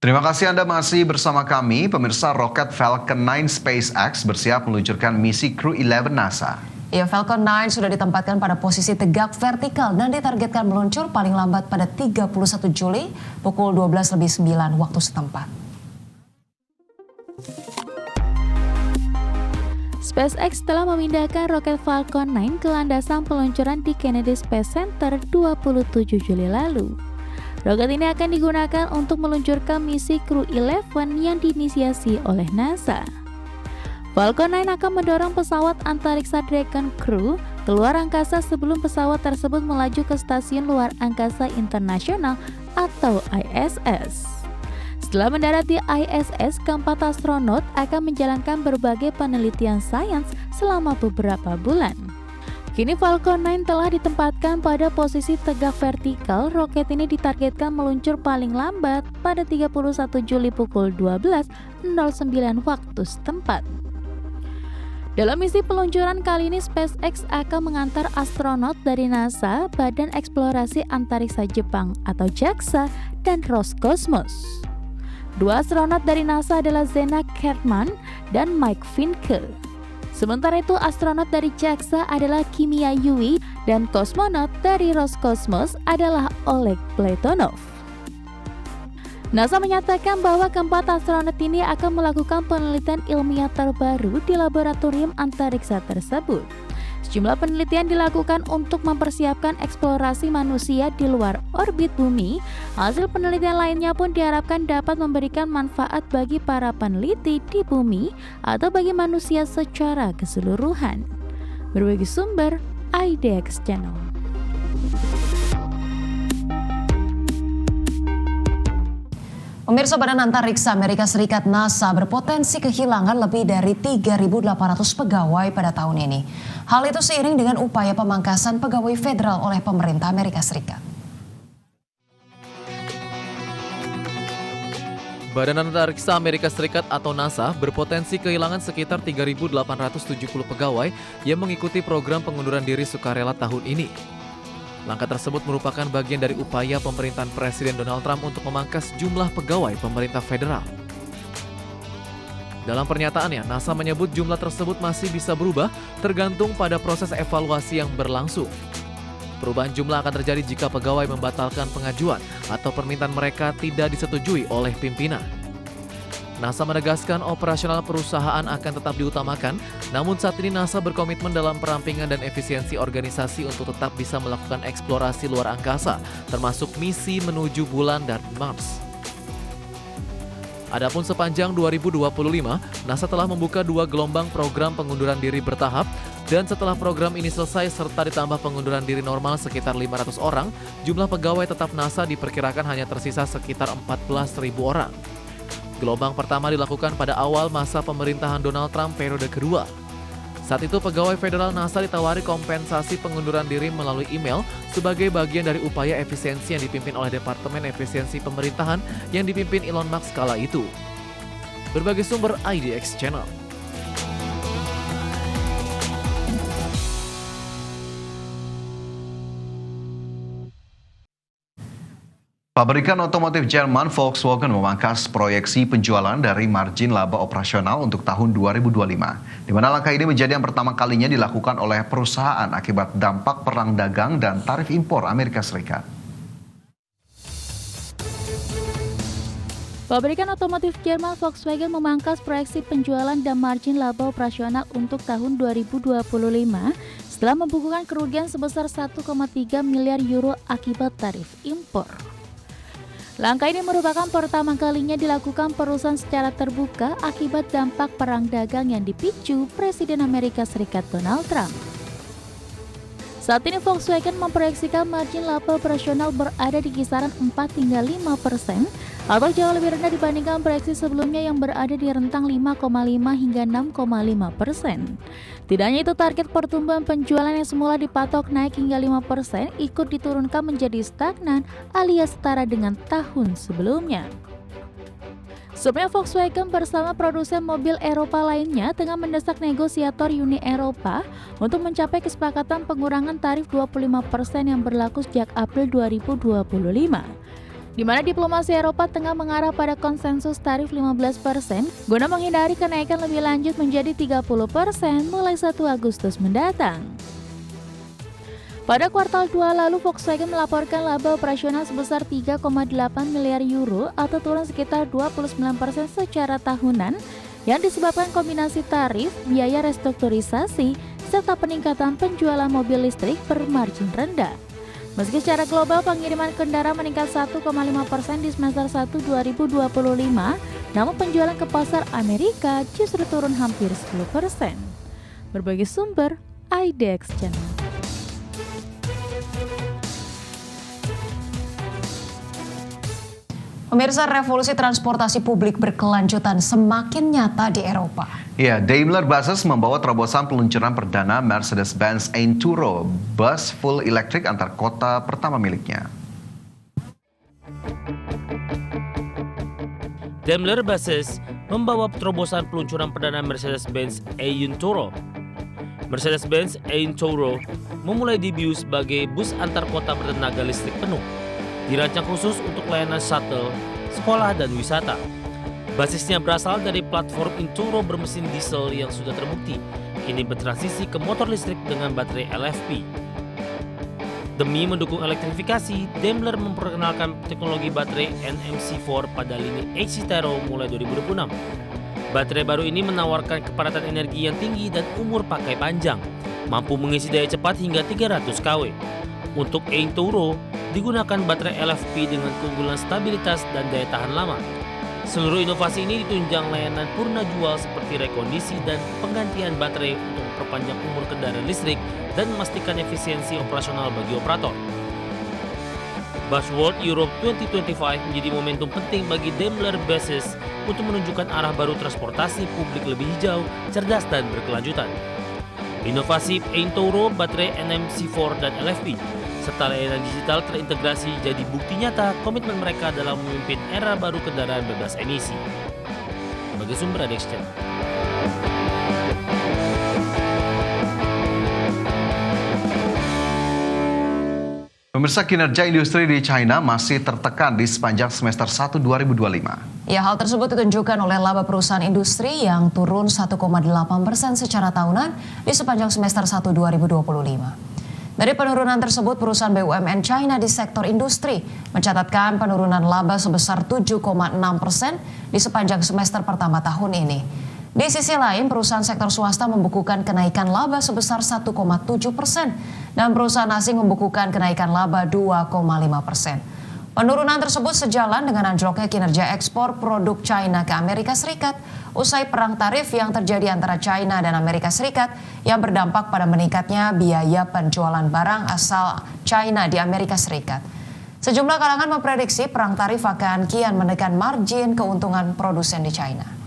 Terima kasih Anda masih bersama kami. Pemirsa, roket Falcon 9 SpaceX bersiap meluncurkan misi Crew 11 NASA. Ya, Falcon 9 sudah ditempatkan pada posisi tegak vertikal dan ditargetkan meluncur paling lambat pada 31 Juli pukul 12:09 waktu setempat. SpaceX telah memindahkan roket Falcon 9 ke landasan peluncuran di Kennedy Space Center 27 Juli lalu. Roket ini akan digunakan untuk meluncurkan misi Crew 11 yang diinisiasi oleh NASA. Falcon 9 akan mendorong pesawat antariksa Dragon Crew keluar angkasa sebelum pesawat tersebut melaju ke Stasiun Luar Angkasa Internasional atau ISS. Setelah mendarat di ISS, keempat astronot akan menjalankan berbagai penelitian sains selama beberapa bulan. Kini Falcon 9 telah ditempatkan pada posisi tegak vertikal. Roket ini ditargetkan meluncur paling lambat pada 31 Juli pukul 12:09 waktu setempat. Dalam misi peluncuran kali ini, SpaceX akan mengantar astronot dari NASA, Badan Eksplorasi Antariksa Jepang atau JAXA, dan Roscosmos. Dua astronot dari NASA adalah Zena Kertman dan Mike Finke. Sementara itu, astronot dari JAXA adalah Kimia Yui dan kosmonot dari Roscosmos adalah Oleg Platonov. NASA menyatakan bahwa keempat astronot ini akan melakukan penelitian ilmiah terbaru di laboratorium antariksa tersebut. Sejumlah penelitian dilakukan untuk mempersiapkan eksplorasi manusia di luar orbit bumi. Hasil penelitian lainnya pun diharapkan dapat memberikan manfaat bagi para peneliti di bumi atau bagi manusia secara keseluruhan. Berbagi sumber, IDX Channel. Pemirsa, Badan Antariksa Amerika Serikat NASA berpotensi kehilangan lebih dari 3.800 pegawai pada tahun ini. Hal itu seiring dengan upaya pemangkasan pegawai federal oleh pemerintah Amerika Serikat. Badan Antariksa Amerika Serikat atau NASA berpotensi kehilangan sekitar 3.870 pegawai yang mengikuti program pengunduran diri sukarela tahun ini. Langkah tersebut merupakan bagian dari upaya pemerintahan Presiden Donald Trump untuk memangkas jumlah pegawai pemerintah federal. Dalam pernyataannya, NASA menyebut jumlah tersebut masih bisa berubah tergantung pada proses evaluasi yang berlangsung. Perubahan jumlah akan terjadi jika pegawai membatalkan pengajuan atau permintaan mereka tidak disetujui oleh pimpinan. NASA menegaskan operasional perusahaan akan tetap diutamakan, namun saat ini NASA berkomitmen dalam perampingan dan efisiensi organisasi untuk tetap bisa melakukan eksplorasi luar angkasa, termasuk misi menuju bulan dan Mars. Adapun sepanjang 2025, NASA telah membuka 2 gelombang program pengunduran diri bertahap, dan setelah program ini selesai serta ditambah pengunduran diri normal sekitar 500 orang, jumlah pegawai tetap NASA diperkirakan hanya tersisa sekitar 14.000 orang. Gelombang pertama dilakukan pada awal masa pemerintahan Donald Trump periode kedua. Saat itu pegawai federal NASA ditawari kompensasi pengunduran diri melalui email sebagai bagian dari upaya efisiensi yang dipimpin oleh Departemen Efisiensi Pemerintahan yang dipimpin Elon Musk kala itu. Berbagai sumber IDX Channel. Pabrikan otomotif Jerman Volkswagen memangkas proyeksi penjualan dari margin laba operasional untuk tahun 2025, di mana langkah ini menjadi yang pertama kalinya dilakukan oleh perusahaan akibat dampak perang dagang dan tarif impor Amerika Serikat. Pabrikan otomotif Jerman Volkswagen memangkas proyeksi penjualan dan margin laba operasional untuk tahun 2025 setelah membukukan kerugian sebesar 1,3 miliar euro akibat tarif impor. Langkah ini merupakan pertama kalinya dilakukan perusahaan secara terbuka akibat dampak perang dagang yang dipicu Presiden Amerika Serikat Donald Trump. Saat ini Volkswagen memproyeksikan margin laba operasional berada di kisaran 4-5% atau jauh lebih rendah dibandingkan proyeksi sebelumnya yang berada di rentang 5,5 hingga 6,5%. Tidak hanya itu, target pertumbuhan penjualan yang semula dipatok naik hingga 5% ikut diturunkan menjadi stagnan alias setara dengan tahun sebelumnya. Sebelumnya Volkswagen bersama produsen mobil Eropa lainnya tengah mendesak negosiator Uni Eropa untuk mencapai kesepakatan pengurangan tarif 25% yang berlaku sejak April 2025. di mana diplomasi Eropa tengah mengarah pada konsensus tarif 15% guna menghindari kenaikan lebih lanjut menjadi 30% mulai 1 Agustus mendatang. Pada kuartal 2 lalu, Volkswagen melaporkan laba operasional sebesar 3,8 miliar euro atau turun sekitar 29% secara tahunan yang disebabkan kombinasi tarif, biaya restrukturisasi, serta peningkatan penjualan mobil listrik bermargin rendah. Meski secara global pengiriman kendaraan meningkat 1,5% di semester 1 2025, namun penjualan ke pasar Amerika justru turun hampir 10%. Berbagai sumber, IDX Channel. Pemirsa, revolusi transportasi publik berkelanjutan semakin nyata di Eropa. Ya, Daimler Buses membawa terobosan peluncuran perdana Mercedes-Benz Einturo, bus full elektrik antar kota pertama miliknya. Daimler Buses membawa terobosan peluncuran perdana Mercedes-Benz Einturo. Mercedes-Benz Einturo memulai debut sebagai bus antar kota bertenaga listrik penuh. Dirancang khusus untuk layanan shuttle, sekolah, dan wisata. Basisnya berasal dari platform Einturo bermesin diesel yang sudah terbukti kini bertransisi ke motor listrik dengan baterai LFP. Demi mendukung elektrifikasi, Daimler memperkenalkan teknologi baterai NMC4 pada lini H-Citaro mulai 2026. Baterai baru ini menawarkan kepadatan energi yang tinggi dan umur pakai panjang, mampu mengisi daya cepat hingga 300 kW. Untuk Einturo, digunakan baterai LFP dengan keunggulan stabilitas dan daya tahan lama. Seluruh inovasi ini ditunjang layanan purna jual seperti rekondisi dan penggantian baterai untuk memperpanjang umur kendaraan listrik dan memastikan efisiensi operasional bagi operator. Busworld Europe 2025 menjadi momentum penting bagi Daimler Buses untuk menunjukkan arah baru transportasi publik lebih hijau, cerdas, dan berkelanjutan. Inovasi Einturo, baterai NMC4 dan LFP, serta layanan digital terintegrasi jadi bukti nyata komitmen mereka dalam memimpin era baru kendaraan bebas emisi. Sebagai sumber IDX Channel. Pemirsa, kinerja industri di China masih tertekan di sepanjang semester 1 2025. Ya, hal tersebut ditunjukkan oleh laba perusahaan industri yang turun 1,8% secara tahunan di sepanjang semester 1 2025. Dari penurunan tersebut, perusahaan BUMN China di sektor industri mencatatkan penurunan laba sebesar 7,6% di sepanjang semester pertama tahun ini. Di sisi lain, perusahaan sektor swasta membukukan kenaikan laba sebesar 1,7% dan perusahaan asing membukukan kenaikan laba 2,5%. Penurunan tersebut sejalan dengan anjloknya kinerja ekspor produk China ke Amerika Serikat usai perang tarif yang terjadi antara China dan Amerika Serikat yang berdampak pada meningkatnya biaya penjualan barang asal China di Amerika Serikat. Sejumlah kalangan memprediksi perang tarif akan kian menekan margin keuntungan produsen di China.